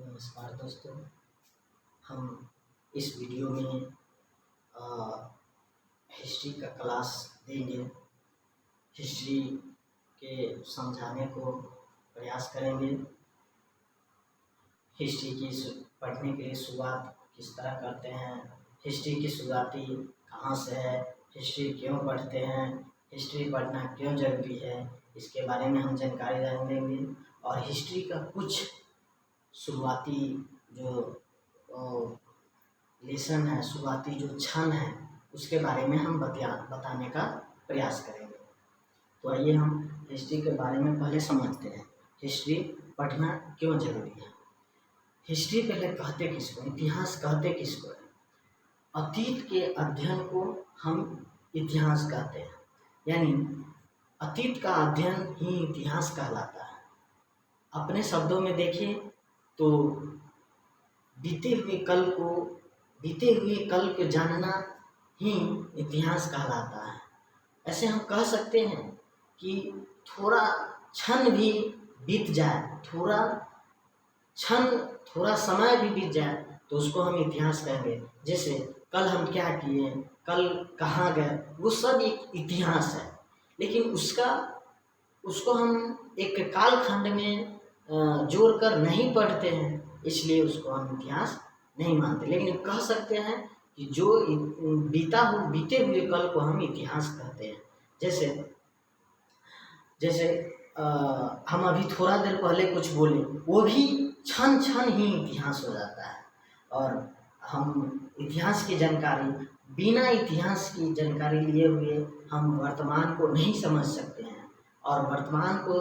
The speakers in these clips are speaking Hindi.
नमस्कार दोस्तों, हम इस वीडियो में हिस्ट्री का क्लास देंगे। हिस्ट्री के समझाने को प्रयास करेंगे। हिस्ट्री की पढ़ने के लिए शुरुआत किस तरह करते हैं, हिस्ट्री की शुरुआती कहाँ से है, हिस्ट्री क्यों पढ़ते हैं, हिस्ट्री पढ़ना क्यों ज़रूरी है, इसके बारे में हम जानकारी देंगे। और हिस्ट्री का कुछ शुरुआती जो लेसन है, शुरुआती जो क्षण है, उसके बारे में हम बताने का प्रयास करेंगे। तो आइए हम हिस्ट्री के बारे में पहले समझते हैं। हिस्ट्री पढ़ना क्यों जरूरी है। हिस्ट्री पहले कहते किसको, इतिहास कहते किसको है। अतीत के अध्ययन को हम इतिहास कहते हैं, यानी अतीत का अध्ययन ही इतिहास कहलाता है। अपने शब्दों में देखें तो बीते हुए कल को जानना ही इतिहास कहलाता है। ऐसे हम कह सकते हैं कि थोड़ा क्षण भी बीत जाए, थोड़ा समय भी बीत जाए तो उसको हम इतिहास कहेंगे। जैसे कल हम क्या किए, कल कहाँ गए, वो सब एक इतिहास है। लेकिन उसको हम एक कालखंड में जोड़कर नहीं पढ़ते हैं, इसलिए उसको हम इतिहास नहीं मानते। लेकिन कह सकते हैं कि जो बीते हुए कल को हम इतिहास कहते हैं। जैसे हम अभी थोड़ा देर पहले कुछ बोले, वो भी क्षण क्षण ही इतिहास हो जाता है। और हम इतिहास की जानकारी, बिना इतिहास की जानकारी लिए हुए हम वर्तमान को नहीं समझ सकते हैं। और वर्तमान को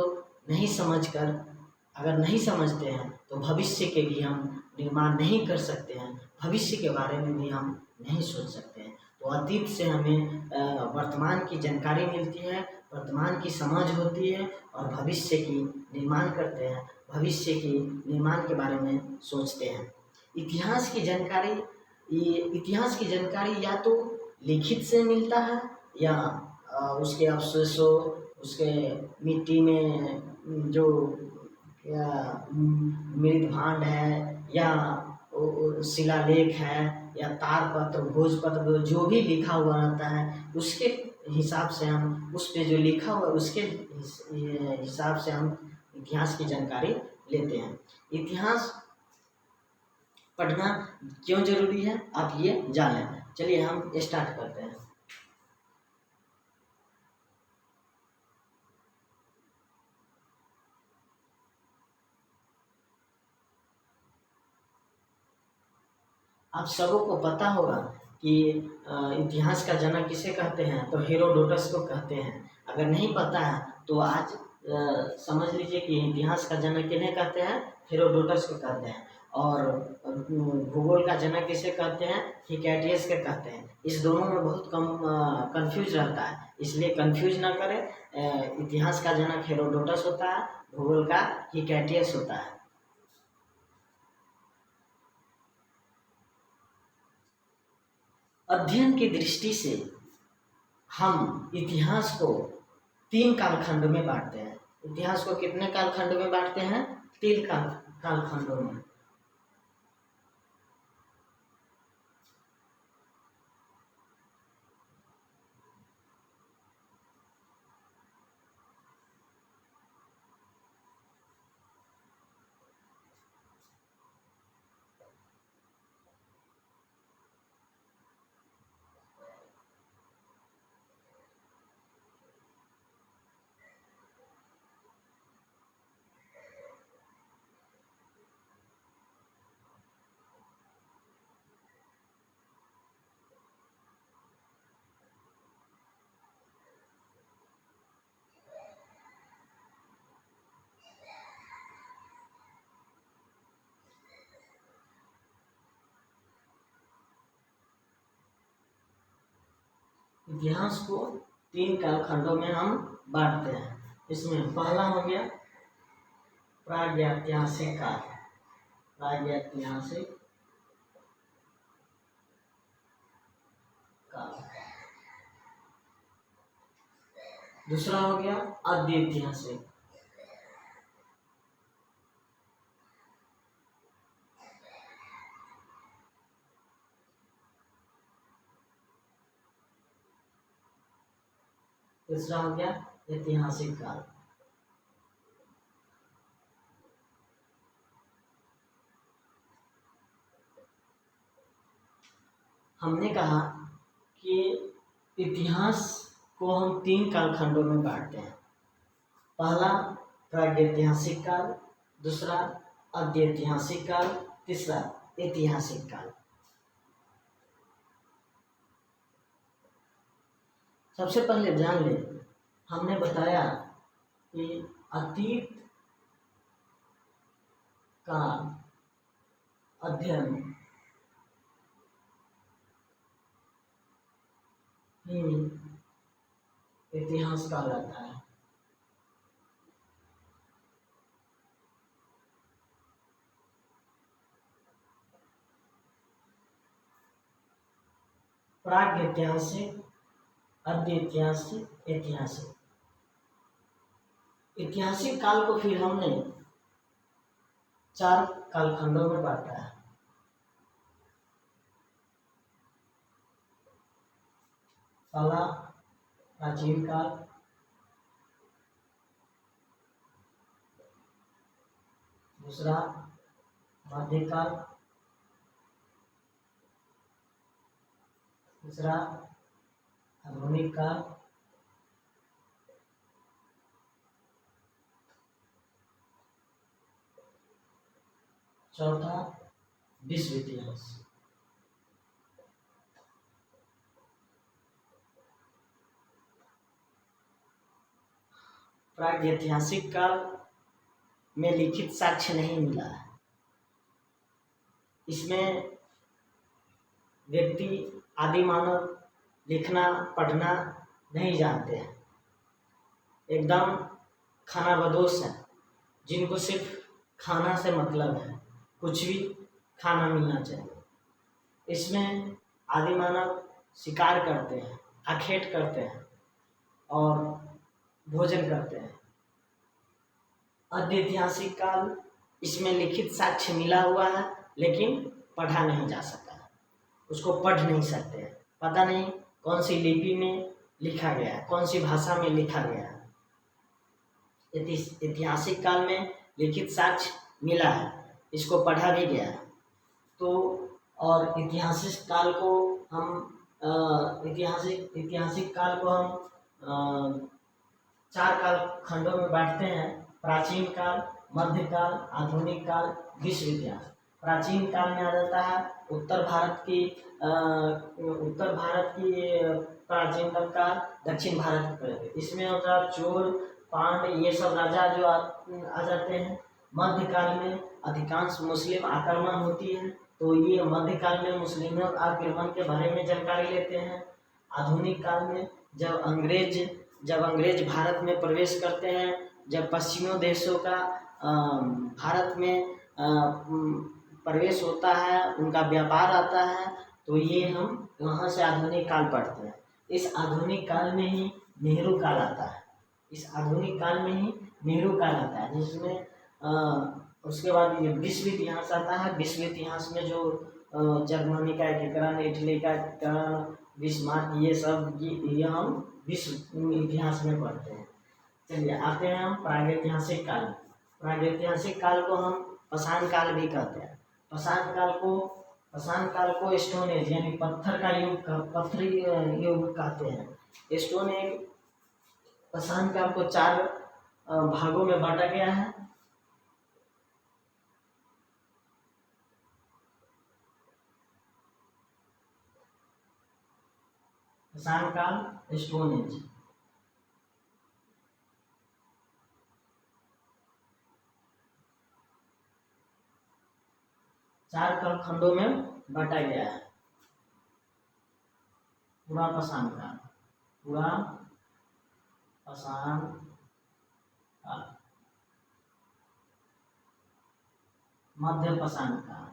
नहीं समझकर, अगर नहीं समझते हैं तो भविष्य के भी हम निर्माण नहीं कर सकते हैं, भविष्य के बारे में भी हम नहीं सोच सकते हैं। तो अतीत से हमें वर्तमान की जानकारी मिलती है, वर्तमान की समझ होती है और भविष्य की निर्माण करते हैं, भविष्य की निर्माण के बारे में सोचते हैं। इतिहास की जानकारी या तो लिखित से मिलता है, या उसके अवशेषों, उसके मिट्टी में जो मृदभांड है, या शिलालेख है, या तारपत्र, भोजपत्र, जो भी लिखा हुआ रहता है उसके हिसाब से हम, उस पे जो लिखा हुआ उसके हिसाब से हम इतिहास की जानकारी लेते हैं। इतिहास पढ़ना क्यों जरूरी है, आप ये जान लें। चलिए हम स्टार्ट करते हैं। आप सबों को पता होगा कि इतिहास का जनक किसे कहते हैं, तो हेरोडोटस को कहते हैं। अगर नहीं पता है तो आज समझ लीजिए कि इतिहास का जनक किन्हें कहते हैं, हेरोडोटस को कहते हैं। और भूगोल का जनक किसे कहते हैं, हिकैटियस के कहते हैं। इस दोनों में बहुत कम कंफ्यूज रहता है, इसलिए कंफ्यूज ना करें। इतिहास का जनक हेरोडोटस होता है, भूगोल का हिकैटियस होता है। अध्ययन की दृष्टि से हम इतिहास को 3 कालखंड में बांटते हैं। इतिहास को कितने कालखंड में बांटते हैं, 3 कालखंडों में। इतिहास को 3 कालखंडों में हम बांटते हैं। इसमें पहला हो गया प्रागैतिहासिक काल, प्रागैतिहासिक काल। दूसरा हो गया आद्य ऐतिहासिक, तीसरा हो गया ऐतिहासिक काल। हमने कहा कि इतिहास को हम 3 कालखंडों में बांटते हैं। पहला प्रागैतिहासिक काल, दूसरा अद्यैतिहासिक काल, तीसरा ऐतिहासिक काल। सबसे पहले जान ले, हमने बताया कि अतीत का अध्ययन ही इतिहास कहलाता है। प्रागैतिहासिक, अद्यैतिहासिक, ऐतिहासिक। ऐतिहासिक काल को फिर हमने 4 कालखंडों में बांटा है। पहला प्राचीन काल, दूसरा मध्यकाल, तीसरा आधुनिक काल, चौथा विश्व इतिहास। प्रागैतिहासिक काल में लिखित साक्ष्य नहीं मिला है। इसमें व्यक्ति आदि मानव लिखना पढ़ना नहीं जानते हैं, एकदम खानाबदोश है, जिनको सिर्फ खाना से मतलब है, कुछ भी खाना मिलना चाहिए। इसमें आदि मानव शिकार करते हैं, आखेट करते हैं और भोजन करते हैं। अद्यैतिहासिक काल, इसमें लिखित साक्ष्य मिला हुआ है लेकिन पढ़ा नहीं जा सकता, उसको पढ़ नहीं सकते, पता नहीं कौन सी लिपि में लिखा गया है, कौन सी भाषा में लिखा गया है। ऐतिहासिक काल में लिखित साक्ष्य मिला है, इसको पढ़ा भी गया है। तो और ऐतिहासिक काल को हम ऐतिहासिक काल को हम 4 काल खंडों में बांटते हैं। प्राचीन काल, मध्यकाल, आधुनिक काल, विश्व इतिहास। प्राचीन काल में आ जाता है उत्तर भारत की प्राचीनतम काल, दक्षिण भारत की। इसमें होता है चोल, पांड्य, ये सब राजा जो आ जाते हैं। मध्यकाल में अधिकांश मुस्लिम आक्रमण होती है, तो ये मध्यकाल में मुस्लिमों आक्रमण के बारे में जानकारी लेते हैं। आधुनिक काल में जब अंग्रेज भारत में प्रवेश करते हैं, जब पश्चिमी देशों का भारत में प्रवेश होता है, उनका व्यापार आता है, तो ये हम वहाँ से आधुनिक काल पढ़ते हैं। इस आधुनिक काल में ही नेहरू काल आता है। जिसमें उसके बाद ये विश्व इतिहास आता है। विश्व इतिहास में जो जर्मनी का एकीकरण, इटली का एकीकरण, बिस्मार्क, ये हम विश्व इतिहास में पढ़ते हैं। चलिए आते हैं हम प्रागैतिहासिक काल। प्रागैतिहासिक काल को हम पाषाण काल भी कहते हैं। पाषाण काल को स्टोन एज यानी पत्थरी युग कहते हैं। स्टोन एज पाषाण काल को 4 भागों में बांटा गया है। पाषाण काल, स्टोन एज। चार खंडों में बांटा गया है। पूरा पाषाण काल, मध्य पाषाण काल,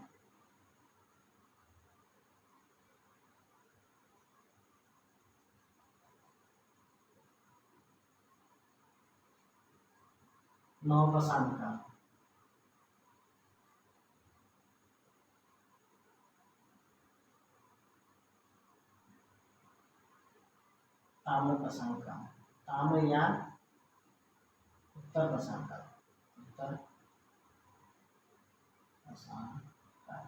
नव पाषाण काल, ताम्र पाषाण काल। ताम्र या उत्तर पाषाण काल। उत्तर पाषाण काल।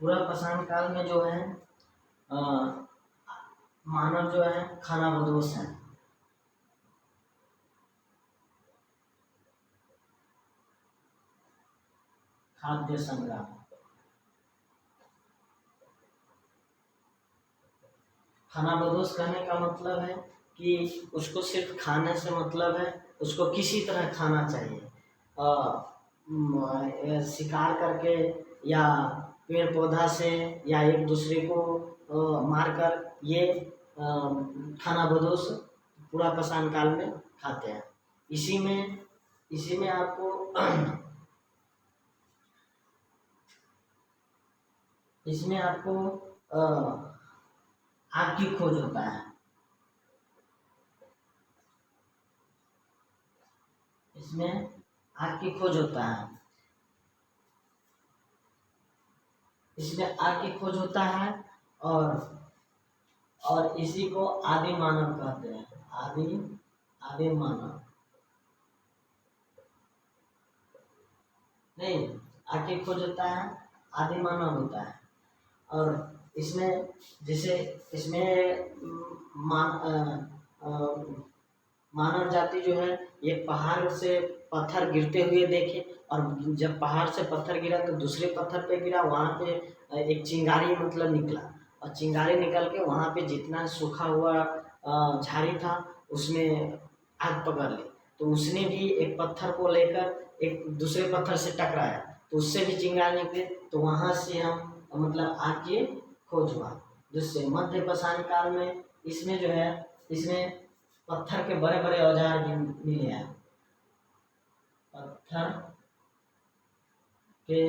पूरा पाषाण काल में जो है मानव जो है खानाबदोश है। खाद्य संग्रह। खानाबदोश कहने का मतलब है कि उसको सिर्फ खाने से मतलब है, उसको किसी तरह खाना चाहिए। शिकार करके या पेड़ पौधा से या एक दूसरे को मारकर ये खानाबदोश पूरा पाषाण काल में खाते हैं। इसी में आपको इसमें आपको आग की खोज होता है। इसमें आग की खोज होता है। इसमें आग की खोज होता है और इसी को आदि मानव कहते हैं। आदि मानव नहीं, आग की खोज होता है, आदि मानव होता है। और इसमें जैसे इसमें मानव जाति जो है एक पहाड़ से पत्थर गिरते हुए देखे, और जब पहाड़ से पत्थर गिरा तो दूसरे पत्थर पे गिरा, वहाँ पे एक चिंगारी मतलब निकला, और चिंगारी निकल के वहाँ पे जितना सूखा हुआ झाड़ी था उसमें आग पकड़ ली। तो उसने भी एक पत्थर को लेकर एक दूसरे पत्थर से टकराया, तो उससे भी चिंगारी निकली। तो वहाँ से हम मतलब आग की खोज हुआ। जिससे मध्य पाषाण काल में इसमें जो है इसमें पत्थर के बड़े बड़े औजार भी मिले हैं। पत्थर के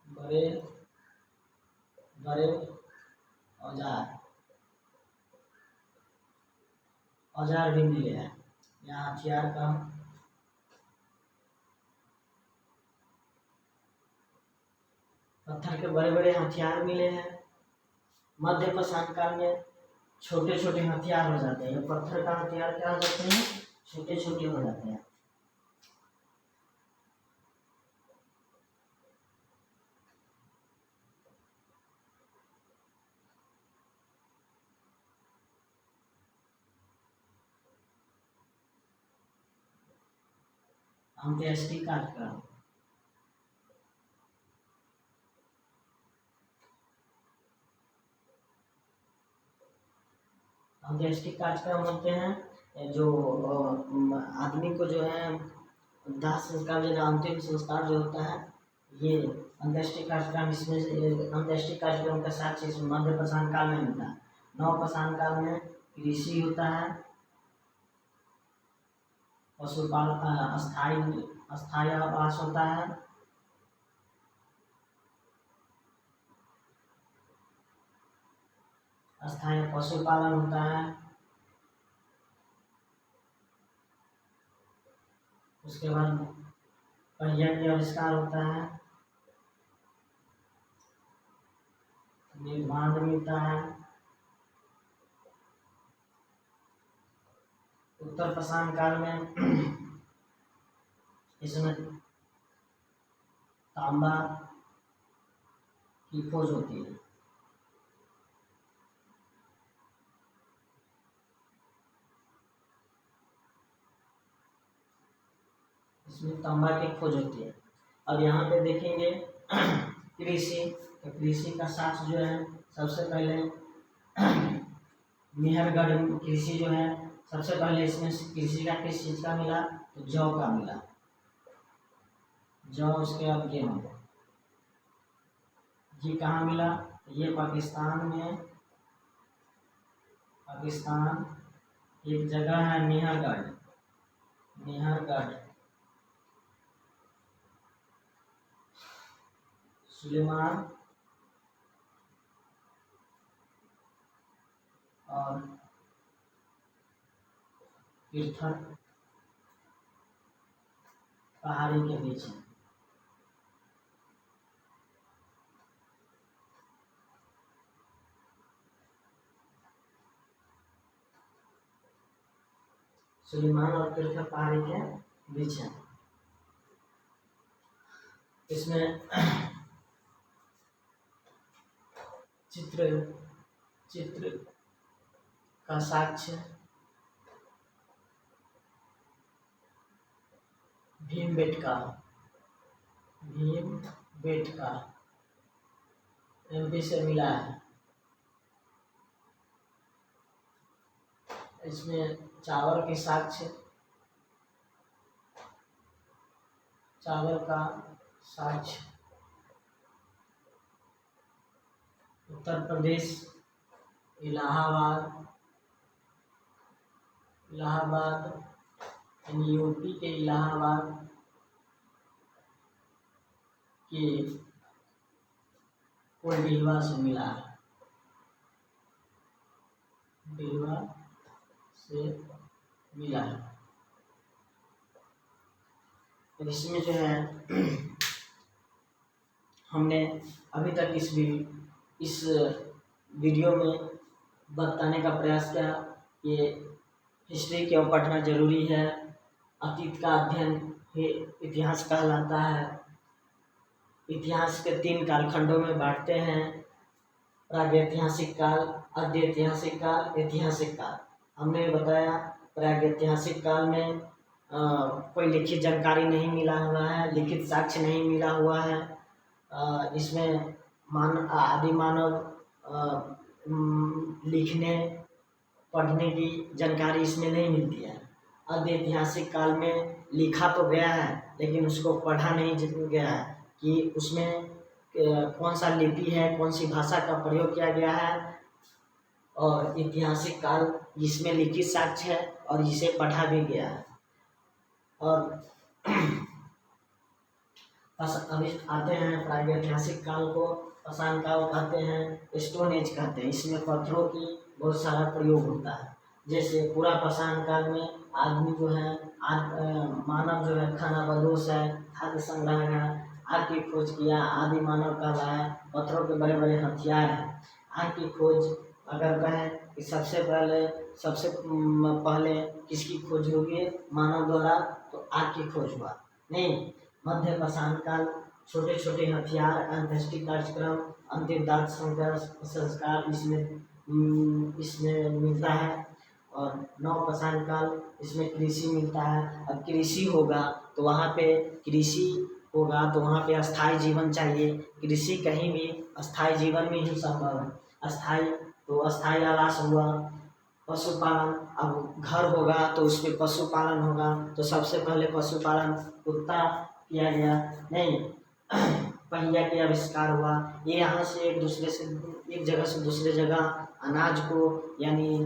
बड़े बड़े औजार भी मिले हैं। यहाँ हथियार का पत्थर के बड़े बड़े हथियार मिले हैं। मध्य पाषाण काल में छोटे छोटे हथियार हो जाते हैं। पत्थर का हथियार क्या हो जाते हैं? छोटे छोटे हो जाते हैं। अंत्येष्टि कार्यक्रम। अंत्येष्टि कार्यक्रम होते हैं जो आदमी को जो है दाह संस्कार या अंतिम संस्कार जो होता है, ये अंत्येष्टि कार्यक्रम इसमें अंत्येष्टि कार्यक्रम का साक्ष्य इस मध्य पाषाण काल में मिलता है। नव पाषाण काल में कृषि होता है, पशुपालन, अस्थायी आवास होता है, अस्थायी पशुपालन होता है। उसके बाद पहिया के आविष्कार होता है, निर्माण मिलता है। उत्तर पाषाण काल में इसमें तांबा की खोज होती है। इसमें तांबा की खोज होती है। अब यहाँ पे देखेंगे कृषि का साक्ष्य जो है सबसे पहले मेहरगढ़ कृषि जो है सबसे पहले इसमें कृषि का किस चीज का मिला? तो जौ का मिला। जौ, उसके बाद गेहूं। ये कहाँ मिला? ये पाकिस्तान में, पाकिस्तान एक जगह है मेहरगढ़, मेहरगढ़ सुलेमान और पृथक पहाड़ी के बीच है। सुलेमान और तीर्थ पहाड़ी के बीच है। इसमें चित्र का साक्ष्य भीमबेटका एमपी से मिला है। इसमें चावल का साक्ष्य उत्तर प्रदेश इलाहाबाद यानी यूपी के इलाहाबाद के कोल्डीवा से मिला है। कोल्डीवा से मिला है। इसमें जो है हमने अभी तक इस वीडियो में बताने का प्रयास किया कि हिस्ट्री क्यों पढ़ना जरूरी है। अतीत का अध्ययन ही इतिहास कहलाता है। इतिहास के 3 कालखंडों में बांटते हैं, प्रागैतिहासिक काल, आद्यऐतिहासिक काल, ऐतिहासिक काल। हमने बताया प्रागैतिहासिक काल में कोई लिखित जानकारी नहीं मिला हुआ है, लिखित साक्ष्य नहीं मिला हुआ है। इसमें आदि मानव लिखने पढ़ने की जानकारी इसमें नहीं मिलती है। आद्यऐतिहासिक काल में लिखा तो गया है लेकिन उसको पढ़ा नहीं गया है कि उसमें कौन सा लिपि है, कौन सी भाषा का प्रयोग किया गया है। और ऐतिहासिक काल जिसमें लिखित साक्ष्य है और इसे पढ़ा भी गया है। और अभी आते हैं प्रागैतिहासिक काल को पाषाण काल कहते हैं, स्टोन एज कहते हैं। इसमें पत्थरों की बहुत सारा प्रयोग होता है। जैसे पूरा पाषाण काल में आदमी जो है मानव जो है खाना बदोश है, खाद्य संग्रह है, आग की खोज किया, आदि मानव कहलाया। पत्थरों के बड़े बड़े हथियार हैं। आग की खोज अगर कहें कि सबसे पहले किसकी खोज हुई मानव द्वारा, तो आग की खोज हुआ नहीं। मध्य पाषाण काल छोटे छोटे हथियार, अंत्येष्टि कार्यक्रम, अंतिम दाह संस्कार इसमें मिलता है। और नव पाषाण काल इसमें कृषि मिलता है। अब कृषि होगा तो वहाँ पे अस्थाई जीवन चाहिए। कृषि कहीं भी अस्थाई जीवन में ही संभव है। अस्थाई आवास हुआ। पशुपालन, अब घर होगा तो उस पर पशुपालन होगा। तो सबसे पहले पशुपालन कुत्ता किया गया नहीं, पहिया के आविष्कार हुआ। ये यहाँ से एक जगह से दूसरे जगह अनाज को यानी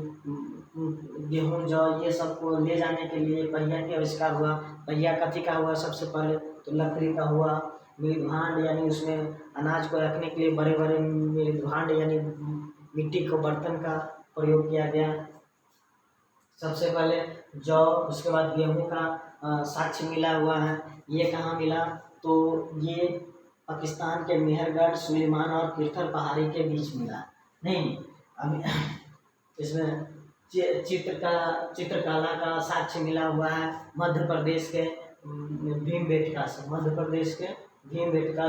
गेहूँ जौ ये सब को ले जाने के लिए पहिया के आविष्कार हुआ। पहिया कथी का हुआ? सबसे पहले तो लकड़ी का हुआ। मृदभांड यानी उसमें अनाज को रखने के लिए बड़े बड़े मृदभांड यानी मिट्टी को बर्तन का प्रयोग किया गया। सबसे पहले जौ, उसके बाद गेहूं का साक्ष्य मिला हुआ है। ये कहाँ मिला? तो ये पाकिस्तान के मेहरगढ़, सुलेमान और किरथर पहाड़ी के बीच मिला। नहीं, अभी इसमें चित्रकला का साक्ष्य मिला हुआ है मध्य प्रदेश के भीमबेटका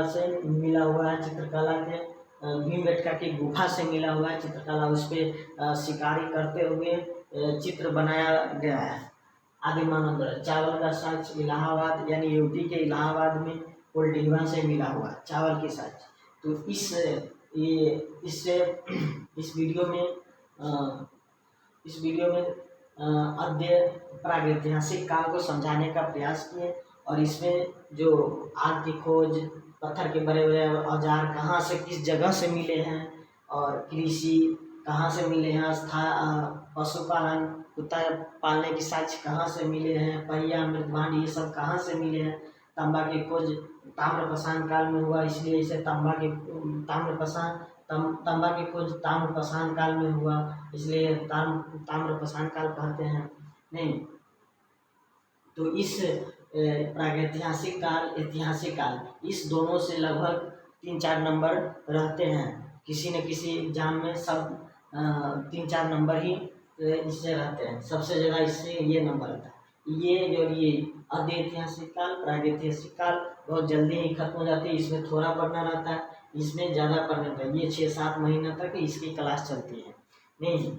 से मिला हुआ है। चित्रकला के भीमबेटका की गुफा से मिला हुआ है चित्रकला। उस पर शिकारी करते हुए चित्र बनाया गया है आदि मानव द्वारा। चावल का साक्ष्य इलाहाबाद यानी यूपी के इलाहाबाद में कोल्डीवा से मिला हुआ चावल के साक्ष्य। तो इस वीडियो में प्रागैतिहासिक काल को समझाने का प्रयास किए। और इसमें जो आग की खोज, पत्थर के बड़े बड़े औजार कहाँ से किस जगह से मिले हैं, और कृषि कहाँ से मिले हैं, पशुपालन, कुत्ता पालने की साक्ष्य कहाँ से मिले हैं, पहिया, मृदभांड ये सब कहाँ से मिले हैं। तांबा की खोज ताम्र पाषाण काल में हुआ, इसलिए इसे तांबा की खोज ताम्र पाषाण काल में हुआ, इसलिए ताम्र पाषाण काल कहते हैं। नहीं, तो इस प्रागैतिहासिक काल, ऐतिहासिक काल, इस दोनों से लगभग 3-4 नंबर रहते हैं। किसी न किसी एग्जाम में सब 3-4 नंबर ही इससे रहते हैं, सबसे ज़्यादा इससे ये नंबर आता है। ये और ये आद्य ऐतिहासिक काल, प्रागैतिहासिक काल बहुत जल्दी ही खत्म हो जाती है, इसमें थोड़ा पढ़ना रहता है, इसमें ज़्यादा पढ़ना रहता है। ये 6-7 महीना तक इसकी क्लास चलती है। नहीं,